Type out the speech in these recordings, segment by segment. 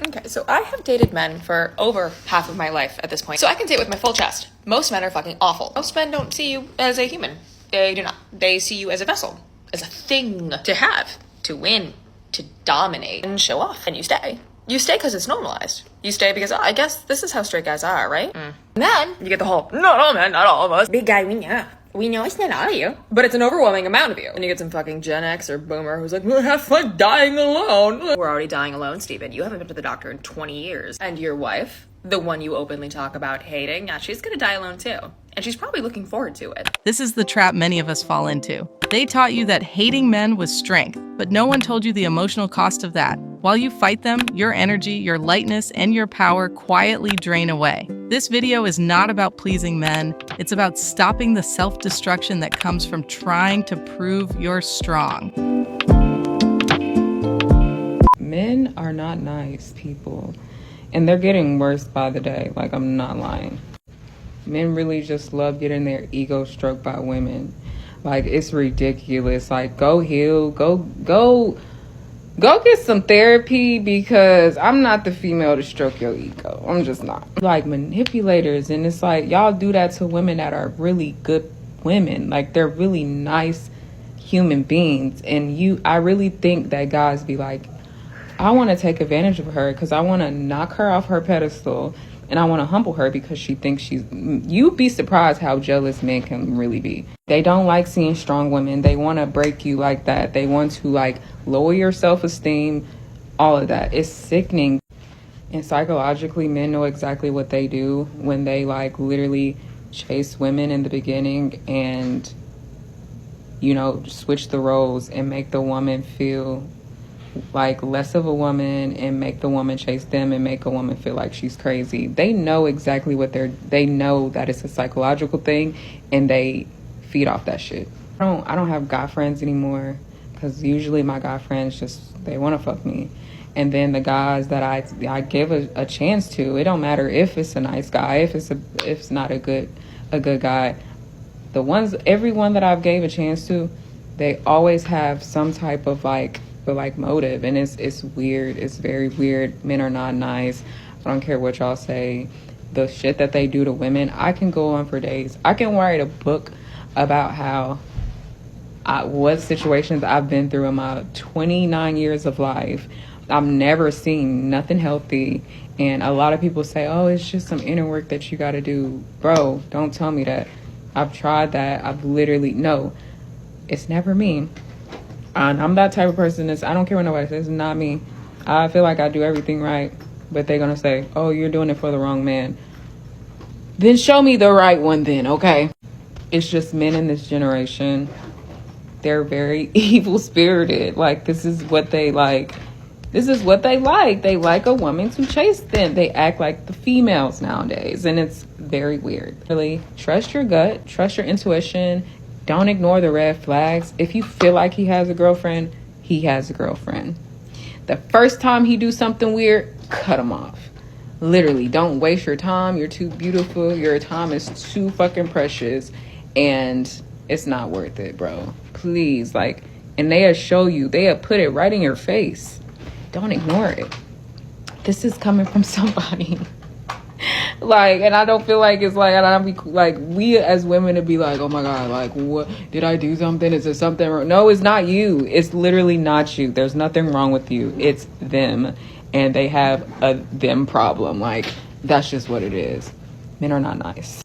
Okay, so I have dated men for over half of my life at this point, so I can say it with my full chest. Most men are fucking awful. Most men don't see you as a human. They do not. They see you as a vessel, as a thing to have, to win, to dominate, and show off. And you stay. You stay because it's normalized. You stay because, oh, I guess this is how straight guys are, right? And then you get the whole, not all men, not all of us. Big guy, we know it's not all of you. But it's an overwhelming amount of you. And you get some fucking Gen X or boomer who's like, well, have fun dying alone. We're already dying alone, Steven. You haven't been to the doctor in 20 years. And your wife, the one you openly talk about hating, yeah, she's gonna die alone too. And she's probably looking forward to it. This is the trap many of us fall into. They taught you that hating men was strength, but no one told you the emotional cost of that. While you fight them, your energy, your lightness, and your power quietly drain away. This video is not about pleasing men. It's about stopping the self-destruction that comes from trying to prove you're strong. Men are not nice people, and they're getting worse by the day. Like, I'm not lying. Men really just love getting their ego stroked by women. Like, it's ridiculous. Like, go heal, go get some therapy, because I'm not the female to stroke your ego. I'm just not. Like, manipulators, and it's like, y'all do that to women that are really good women. Like, they're really nice human beings. And I really think that guys be like, I want to take advantage of her because I want to knock her off her pedestal, and I want to humble her because she thinks you'd be surprised how jealous men can really be. They don't like seeing strong women. They want to break you like that. They want to like lower your self-esteem, all of that. It's sickening. And psychologically, men know exactly what they do when they like literally chase women in the beginning and, you know, switch the roles and make the woman feel like less of a woman and make the woman chase them and make a woman feel like she's crazy. They know exactly they know that it's a psychological thing, and they feed off that shit. I don't have guy friends anymore, because usually my guy friends they want to fuck me. And then the guys that I give a chance to, it don't matter if it's a nice guy, if it's not a good guy. Everyone that I've gave a chance to, they always have some type of like motive, and it's weird. It's very weird. Men are not nice. I don't care what y'all say. The shit that they do to women, I can go on for days. I can write a book about what situations I've been through in my 29 years of life. I've never seen nothing healthy, and a lot of people say, oh, it's just some inner work that you got to do. Bro, don't tell me that. I've tried that. No, it's never me. And I'm that type of person I don't care what nobody says. It's not me. I feel like I do everything right, but they're going to say, oh, you're doing it for the wrong man. Then show me the right one then, okay? It's just men in this generation. They're very evil-spirited. Like, this is what they like. They like a woman to chase them. They act like the females nowadays, and it's very weird. Really, trust your gut, trust your intuition. Don't ignore the red flags. If you feel like he has a girlfriend, he has a girlfriend. The first time he do something weird, cut him off. Literally, don't waste your time. You're too beautiful. Your time is too fucking precious, and it's not worth it, bro. Please, and they'll show you. They'll put it right in your face. Don't ignore it. This is coming from somebody. And I don't feel like it's and I'll be we as women to be like, oh my God, what did I do something? Is there something wrong? No, it's not you. It's literally not you. There's nothing wrong with you. It's them, and they have a them problem. That's just what it is. Men are not nice.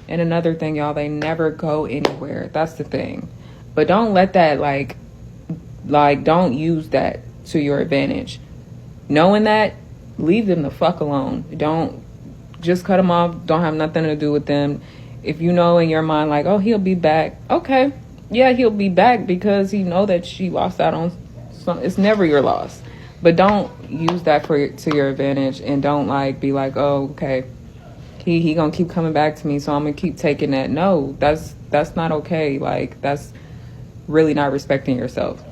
And another thing, y'all, they never go anywhere. That's the thing. But don't let that don't use that to your advantage. Knowing that, leave them the fuck alone. Don't just cut them off. Don't have nothing to do with them. If you know in your mind, oh, he'll be back. Okay. Yeah, he'll be back because he know that she lost out on some. It's never your loss. But don't use that to your advantage, and don't be oh, okay, he gonna keep coming back to me, so I'm gonna keep taking that. No, that's not okay. That's really not respecting yourself.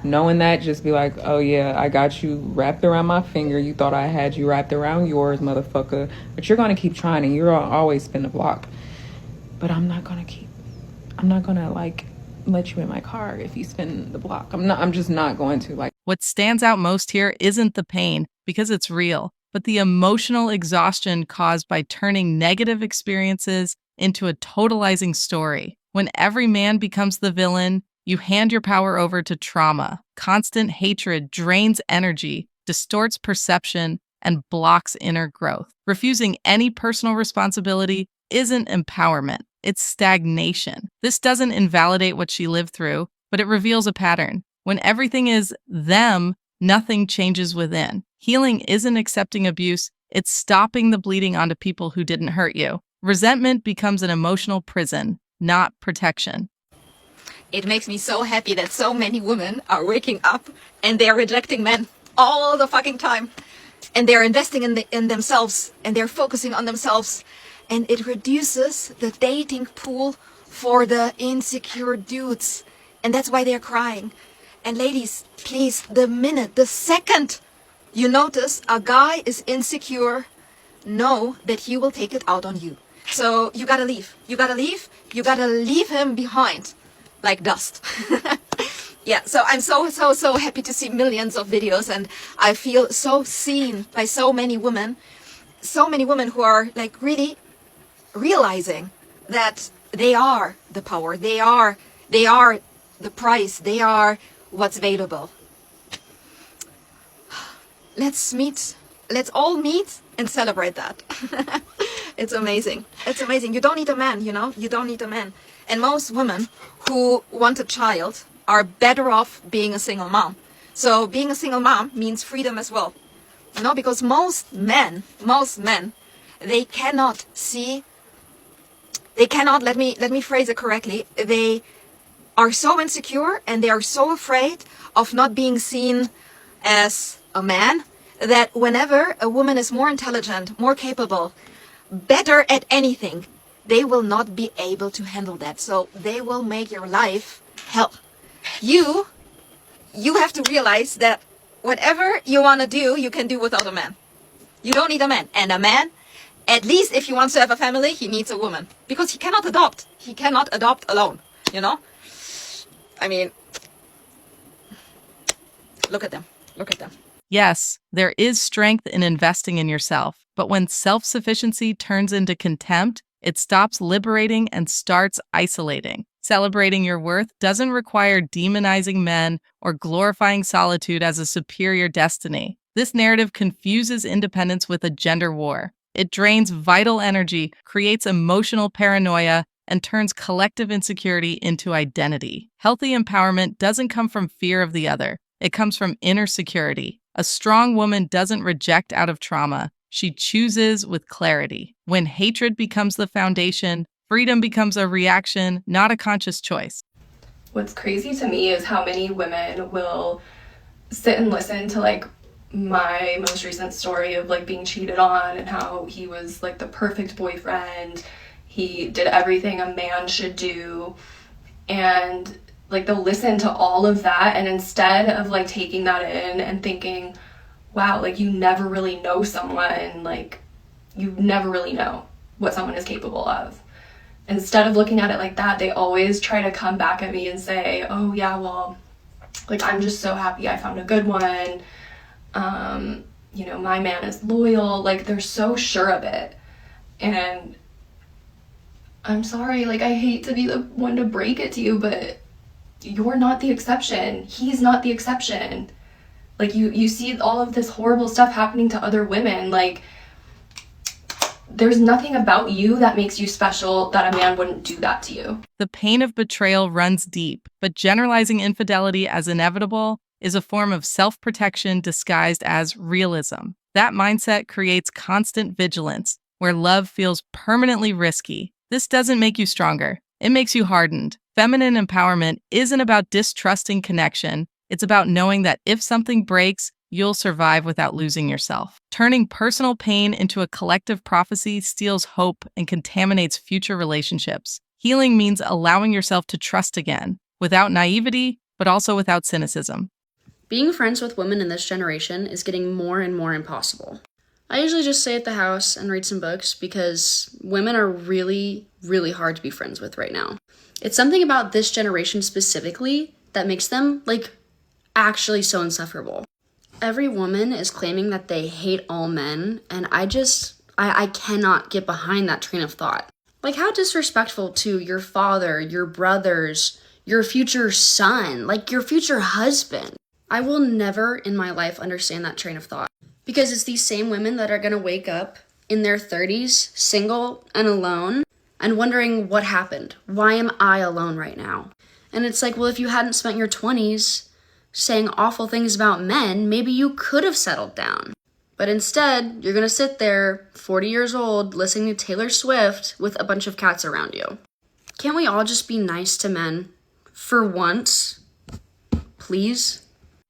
Knowing that, just be oh yeah, I got you wrapped around my finger. You thought I had you wrapped around yours, motherfucker. But you're going to keep trying, and you're always spin the block. But I'm not going to let you in my car if you spin the block. I'm just not going to. What stands out most here isn't the pain, because it's real, but the emotional exhaustion caused by turning negative experiences into a totalizing story. When every man becomes the villain, you hand your power over to trauma. Constant hatred drains energy, distorts perception, and blocks inner growth. Refusing any personal responsibility isn't empowerment, it's stagnation. This doesn't invalidate what she lived through, but it reveals a pattern. When everything is them, nothing changes within. Healing isn't accepting abuse, it's stopping the bleeding onto people who didn't hurt you. Resentment becomes an emotional prison, not protection. It makes me so happy that so many women are waking up and they're rejecting men all the fucking time. And they're investing in themselves and they're focusing on themselves. And it reduces the dating pool for the insecure dudes. And that's why they're crying. And ladies, please, the second you notice a guy is insecure, know that he will take it out on you. So you gotta leave. You gotta leave him behind like dust. Yeah, so I'm so happy to see millions of videos, and I feel so seen by so many women who are like really realizing that they are the power, they are the price, they are what's available. Let's all meet and celebrate that. It's amazing. It's amazing. You don't need a man, you don't need a man. And most women who want a child are better off being a single mom. So being a single mom means freedom as well. Because most men, they cannot, let me phrase it correctly, they are so insecure and they are so afraid of not being seen as a man that whenever a woman is more intelligent, more capable, better at anything, they will not be able to handle that. So they will make your life hell. You have to realize that whatever you want to do, you can do without a man. You don't need a man. And a man, at least if he wants to have a family, he needs a woman. Because he cannot adopt. He cannot adopt alone, I mean, look at them. Yes, there is strength in investing in yourself, but when self-sufficiency turns into contempt, it stops liberating and starts isolating. Celebrating your worth doesn't require demonizing men or glorifying solitude as a superior destiny. This narrative confuses independence with a gender war. It drains vital energy, creates emotional paranoia, and turns collective insecurity into identity. Healthy empowerment doesn't come from fear of the other. It comes from inner security. A strong woman doesn't reject out of trauma. She chooses with clarity. When hatred becomes the foundation, freedom becomes a reaction, not a conscious choice. What's crazy to me is how many women will sit and listen to like my most recent story of like being cheated on and how he was like the perfect boyfriend. He did everything a man should do. And like they'll listen to all of that, and instead of like taking that in and thinking, wow, like you never really know someone, like you never really know what someone is capable of. Instead of looking at it like that, they always try to come back at me and say, oh yeah, well, like I'm just so happy I found a good one. My man is loyal. Like they're so sure of it. And I'm sorry, like I hate to be the one to break it to you, but you're not the exception. He's not the exception. Like you see all of this horrible stuff happening to other women. Like there's nothing about you that makes you special that a man wouldn't do that to you. The pain of betrayal runs deep, but generalizing infidelity as inevitable is a form of self-protection disguised as realism. That mindset creates constant vigilance, where love feels permanently risky. This doesn't make you stronger. It makes you hardened. Feminine empowerment isn't about distrusting connection. It's about knowing that if something breaks, you'll survive without losing yourself. Turning personal pain into a collective prophecy steals hope and contaminates future relationships. Healing means allowing yourself to trust again, without naivety, but also without cynicism. Being friends with women in this generation is getting more and more impossible. I usually just stay at the house and read some books because women are really, really hard to be friends with right now. It's something about this generation specifically that makes them, like, actually so insufferable. Every woman is claiming that they hate all men, and I cannot get behind that train of thought. Like, how disrespectful to your father, your brothers, your future son, like your future husband. I will never in my life understand that train of thought, because it's these same women that are gonna wake up in their 30s, single and alone, and wondering what happened. Why am I alone right now? And it's like, well, if you hadn't spent your 20s saying awful things about men, maybe you could have settled down. But instead, you're gonna sit there, 40 years old, listening to Taylor Swift with a bunch of cats around you. Can't we all just be nice to men? For once? Please?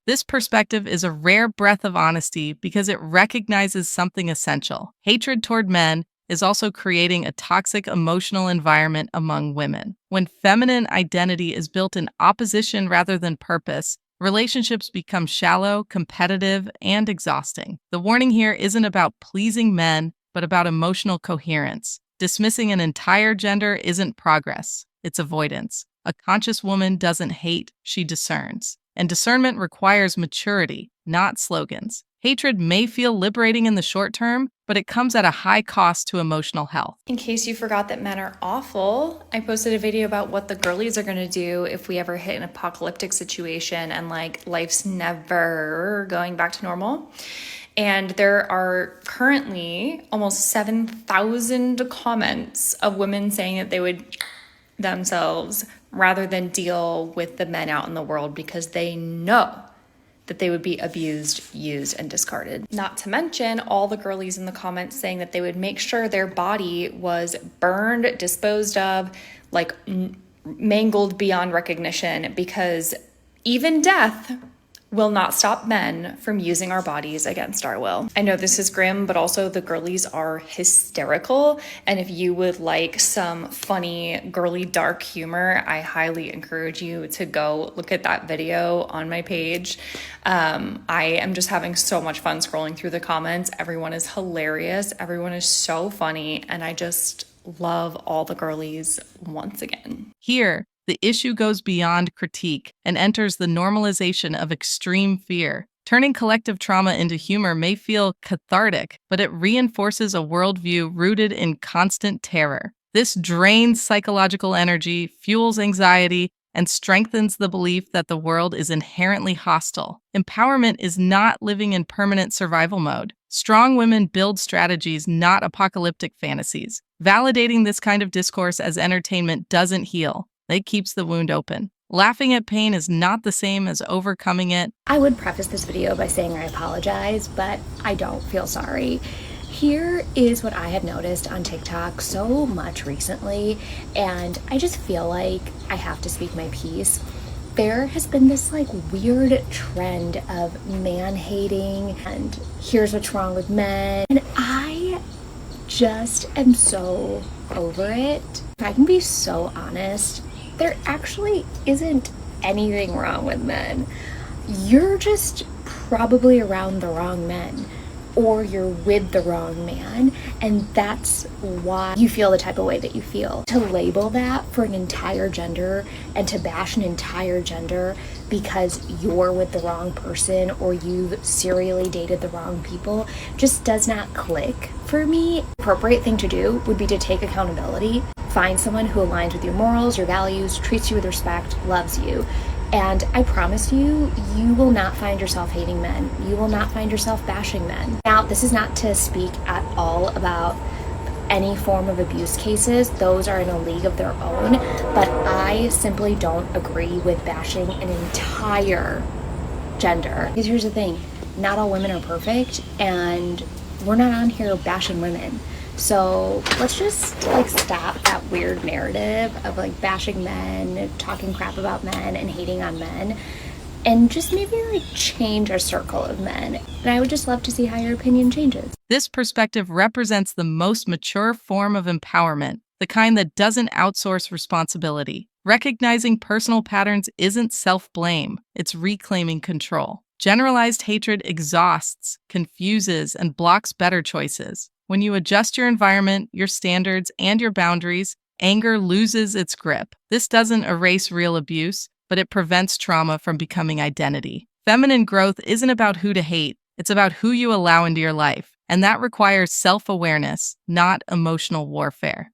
This perspective is a rare breath of honesty because it recognizes something essential. Hatred toward men is also creating a toxic emotional environment among women. When feminine identity is built in opposition rather than purpose, relationships become shallow, competitive, and exhausting. The warning here isn't about pleasing men, but about emotional coherence. Dismissing an entire gender isn't progress, it's avoidance. A conscious woman doesn't hate, she discerns. And discernment requires maturity, not slogans. Hatred may feel liberating in the short term, but it comes at a high cost to emotional health. In case you forgot that men are awful, I posted a video about what the girlies are gonna do if we ever hit an apocalyptic situation and like life's never going back to normal. And there are currently almost 7,000 comments of women saying that they would themselves rather than deal with the men out in the world because they know that they would be abused, used, and discarded. Not to mention all the girlies in the comments saying that they would make sure their body was burned, disposed of, like mangled beyond recognition, because even death will not stop men from using our bodies against our will. I know this is grim, but also the girlies are hysterical. And if you would like some funny, girly, dark humor, I highly encourage you to go look at that video on my page. I am just having so much fun scrolling through the comments. Everyone is hilarious. Everyone is so funny. And I just love all the girlies once again. Here, the issue goes beyond critique and enters the normalization of extreme fear. Turning collective trauma into humor may feel cathartic, but it reinforces a worldview rooted in constant terror. This drains psychological energy, fuels anxiety, and strengthens the belief that the world is inherently hostile. Empowerment is not living in permanent survival mode. Strong women build strategies, not apocalyptic fantasies. Validating this kind of discourse as entertainment doesn't heal. It keeps the wound open. Laughing at pain is not the same as overcoming it. I would preface this video by saying I apologize, but I don't feel sorry. Here is what I have noticed on TikTok so much recently, and I just feel like I have to speak my piece. There has been this like weird trend of man hating and here's what's wrong with men, and I just am so over it. If I can be so honest, there actually isn't anything wrong with men. You're just probably around the wrong men, or you're with the wrong man, and that's why you feel the type of way that you feel. To label that for an entire gender and to bash an entire gender because you're with the wrong person or you've serially dated the wrong people just does not click for me. The appropriate thing to do would be to take accountability, find someone who aligns with your morals, your values, treats you with respect, loves you. And I promise you, you will not find yourself hating men. You will not find yourself bashing men. Now, this is not to speak at all about any form of abuse cases. Those are in a league of their own. But I simply don't agree with bashing an entire gender. Because here's the thing, not all women are perfect, and we're not on here bashing women. So let's just like stop that weird narrative of like bashing men, talking crap about men, and hating on men, and just maybe like change our circle of men. And I would just love to see how your opinion changes. This perspective represents the most mature form of empowerment, the kind that doesn't outsource responsibility. Recognizing personal patterns isn't self-blame, it's reclaiming control. Generalized hatred exhausts, confuses, and blocks better choices. When you adjust your environment, your standards, and your boundaries, anger loses its grip. This doesn't erase real abuse, but it prevents trauma from becoming identity. Feminine growth isn't about who to hate, it's about who you allow into your life. And that requires self-awareness, not emotional warfare.